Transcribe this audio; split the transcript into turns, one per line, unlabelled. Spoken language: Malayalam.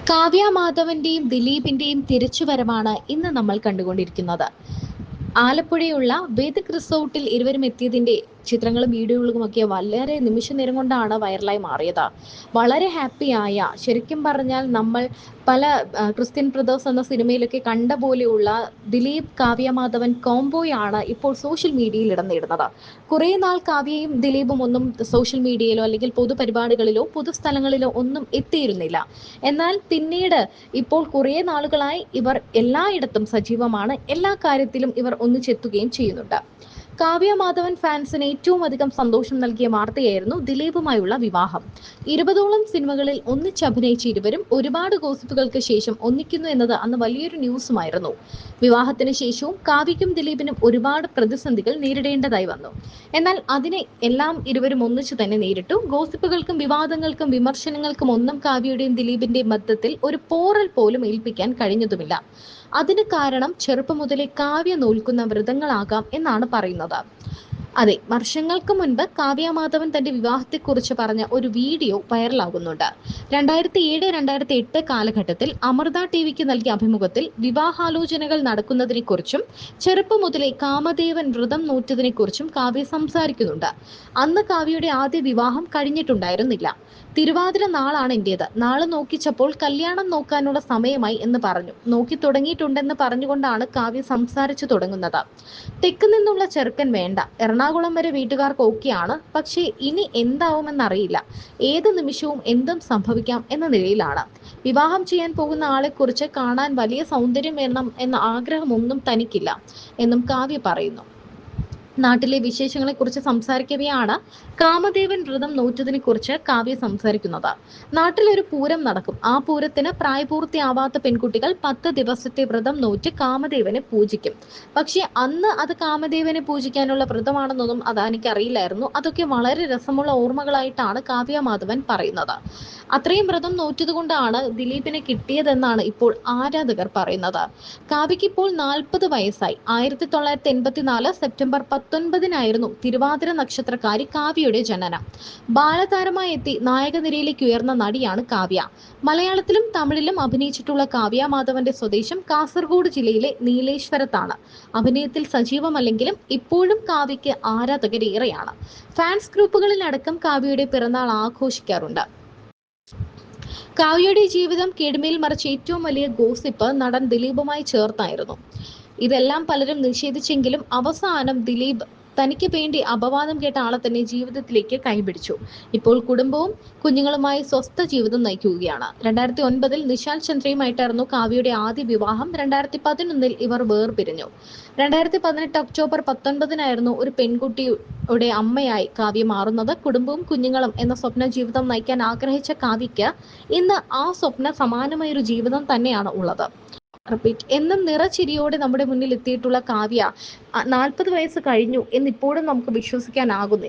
കാവ്യ മാധവന്റെയും ദിലീപിന്റെയും തിരിച്ചുവരവാണ് ഇന്ന് നമ്മൾ കണ്ടുകൊണ്ടിരിക്കുന്നത്. ആലപ്പുഴയുള്ള വേദിക് റിസോർട്ടിൽ ഇരുവരും എത്തിയതിന്റെ ചിത്രങ്ങളും വീഡിയോകളുമൊക്കെ വളരെ നിമിഷ നേരം കൊണ്ടാണ് വൈറലായി മാറിയത്. വളരെ ഹാപ്പിയായ, ശരിക്കും പറഞ്ഞാൽ നമ്മൾ പല ക്രിസ്ത്യൻ ബ്രദേഴ്സ് എന്ന സിനിമയിലൊക്കെ കണ്ട പോലെയുള്ള ദിലീപ് കാവ്യ മാധവൻ കോംബോയാണ് ഇപ്പോൾ സോഷ്യൽ മീഡിയയിൽ ഇടം നേടുന്നത്. കുറേ നാൾ കാവ്യയും ദിലീപും ഒന്നും സോഷ്യൽ മീഡിയയിലോ അല്ലെങ്കിൽ പൊതുപരിപാടികളിലോ പൊതുസ്ഥലങ്ങളിലോ ഒന്നും എത്തിയിരുന്നില്ല. എന്നാൽ പിന്നീട് ഇപ്പോൾ കുറേ നാളുകളായി ഇവർ എല്ലായിടത്തും സജീവമാണ്. എല്ലാ കാര്യത്തിലും ഇവർ ഒന്നിച്ചെത്തുകയും ചെയ്യുന്നുണ്ട്. കാവ്യ മാധവൻ ഫാൻസിന് ഏറ്റവും അധികം സന്തോഷം നൽകിയ വാർത്തയായിരുന്നു ദിലീപുമായുള്ള വിവാഹം. 20ഓളം സിനിമകളിൽ ഒന്നിച്ചഭിനയിച്ച ഇരുവരും ഒരുപാട് ഗോസിപ്പുകൾക്ക് ശേഷം ഒന്നിക്കുന്നു എന്നത് അന്ന് വലിയൊരു ന്യൂസുമായിരുന്നു. വിവാഹത്തിന് ശേഷവും കാവ്യയ്ക്കും ദിലീപിനും ഒരുപാട് പ്രതിസന്ധികൾ നേരിടേണ്ടതായി വന്നു. എന്നാൽ അതിനെ എല്ലാം ഇരുവരും ഒന്നിച്ചു തന്നെ നേരിട്ടു. ഗോസിപ്പുകൾക്കും വിവാദങ്ങൾക്കും വിമർശനങ്ങൾക്കും ഒന്നും കാവ്യയുടെയും ദിലീപിന്റെയും മധ്യത്തിൽ ഒരു പോറൽ പോലും ഏൽപ്പിക്കാൻ കഴിഞ്ഞതുമില്ല. അതിന് കാരണം ചെറുപ്പം മുതലേ കാവ്യ നോൽക്കുന്ന വ്രതങ്ങളാകാം എന്നാണ് പറയുന്നത്. അതെ, വർഷങ്ങൾക്ക് മുൻപ് കാവ്യ മാധവൻ തന്റെ വിവാഹത്തെക്കുറിച്ച് പറഞ്ഞ ഒരു വീഡിയോ വൈറലാകുന്നുണ്ട്. 2007-2008 കാലഘട്ടത്തിൽ അമൃത ടിവിക്ക് നൽകിയ അഭിമുഖത്തിൽ വിവാഹാലോചനകൾ നടക്കുന്നതിനെക്കുറിച്ചും ചെറുപ്പം മുതലേ കാമദേവൻ വ്രതം നോറ്റതിനെക്കുറിച്ചും കാവ്യ സംസാരിക്കുന്നുണ്ട്. അന്ന് കാവ്യയുടെ ആദ്യ വിവാഹം കഴിഞ്ഞിട്ടുണ്ടായിരുന്നില്ല. തിരുവാതിര നാളാണ് എന്റേത്, നാളെ നോക്കിച്ചപ്പോൾ കല്യാണം നോക്കാനുള്ള സമയമായി എന്ന് പറഞ്ഞു. നോക്കി തുടങ്ങിയിട്ടുണ്ടെന്ന് പറഞ്ഞുകൊണ്ടാണ് കാവ്യ സംസാരിച്ചു തുടങ്ങുന്നത്. തെക്ക് നിന്നുള്ള ചെറുക്കൻ വേണ്ട, എറണാകുളം വരെ വീട്ടുകാർക്ക് ഓക്കെയാണ്, പക്ഷേ ഇനി എന്താവുമെന്നറിയില്ല, ഏത് നിമിഷവും എന്തും സംഭവിക്കാം എന്ന നിലയിലാണ്. വിവാഹം ചെയ്യാൻ പോകുന്ന ആളെക്കുറിച്ച് കാണാൻ വലിയ സൗന്ദര്യം വേണം എന്ന ആഗ്രഹമൊന്നും തനിക്കില്ല എന്നും കാവ്യ പറയുന്നു. നാട്ടിലെ വിശേഷങ്ങളെക്കുറിച്ച് സംസാരിക്കവെയാണ് കാമദേവൻ വ്രതം നോറ്റതിനെ കുറിച്ച് കാവ്യ സംസാരിക്കുന്നത്. നാട്ടിലൊരു പൂരം നടക്കും. ആ പൂരത്തിന് പ്രായപൂർത്തിയാവാത്ത പെൺകുട്ടികൾ 10 ദിവസത്തെ വ്രതം നോറ്റ് കാമദേവനെ പൂജിക്കും. പക്ഷെ അന്ന് അത് കാമദേവനെ പൂജിക്കാനുള്ള വ്രതമാണെന്നൊന്നും അത് എനിക്കറിയില്ലായിരുന്നു. അതൊക്കെ വളരെ രസമുള്ള ഓർമ്മകളായിട്ടാണ് കാവ്യ മാധവൻ പറയുന്നത്. അത്രയും വ്രതം നോറ്റതുകൊണ്ടാണ് ദിലീപിനെ കിട്ടിയതെന്നാണ് ഇപ്പോൾ ആരാധകർ പറയുന്നത്. കാവ്യയ്ക്ക് ഇപ്പോൾ 40 വയസ്സായി. 1984 സെപ്റ്റംബർ 19-നായിരുന്നു തിരുവാതിര നക്ഷത്രക്കാരി കാവ്യയുടെ ജനനം. ബാലതാരമായി എത്തി നായകനിരയിലേക്ക് ഉയർന്ന നടിയാണ് കാവ്യ. മലയാളത്തിലും തമിഴിലും അഭിനയിച്ചിട്ടുള്ള കാവ്യ മാധവന്റെ സ്വദേശം കാസർഗോഡ് ജില്ലയിലെ നീലേശ്വരത്താണ്. അഭിനയത്തിൽ സജീവമല്ലെങ്കിലും ഇപ്പോഴും കാവ്യയ്ക്ക് ആരാധകരേറെയാണ്. ഫാൻസ് ഗ്രൂപ്പുകളിലടക്കം കാവ്യയുടെ പിറന്നാൾ ആഘോഷിക്കാറുണ്ട്. കാവ്യയുടെ ജീവിതം കേടുമേൽ മറിച്ച ഏറ്റവും വലിയ ഗോസിപ്പ് നടൻ ദിലീപുമായി ചേർത്തായിരുന്നു. ഇതെല്ലാം പലരും നിഷേധിച്ചെങ്കിലും അവസാനം ദിലീപ് തനിക്ക് വേണ്ടി അപവാദം കേട്ട ആളെ തന്നെ ജീവിതത്തിലേക്ക് കൈപിടിച്ചു. ഇപ്പോൾ കുടുംബവും കുഞ്ഞുങ്ങളുമായി സ്വസ്ഥ ജീവിതം നയിക്കുകയാണ്. 2009-ൽ നിശാൽ ചന്ദ്രയുമായിട്ടായിരുന്നു കാവ്യയുടെ ആദ്യ വിവാഹം. 2011-ൽ ഇവർ വേർപിരിഞ്ഞു. 2018 ഒക്ടോബർ 19-നായിരുന്നു ഒരു പെൺകുട്ടിയുടെ അമ്മയായി കാവ്യ മാറുന്നത്. കുടുംബവും കുഞ്ഞുങ്ങളും എന്ന സ്വപ്ന ജീവിതം നയിക്കാൻ ആഗ്രഹിച്ച കാവ്യയ്ക്ക് ഇന്ന് ആ സ്വപ്ന സമാനമായൊരു ജീവിതം തന്നെയാണ് ഉള്ളത്. എന്നും നിറച്ചിരിയോടെ നമ്മുടെ മുന്നിൽ എത്തിയിട്ടുള്ള കാവ്യ 40 വയസ്സ് കഴിഞ്ഞു എന്നിപ്പോഴും നമുക്ക് വിശ്വസിക്കാനാകുന്നില്ല.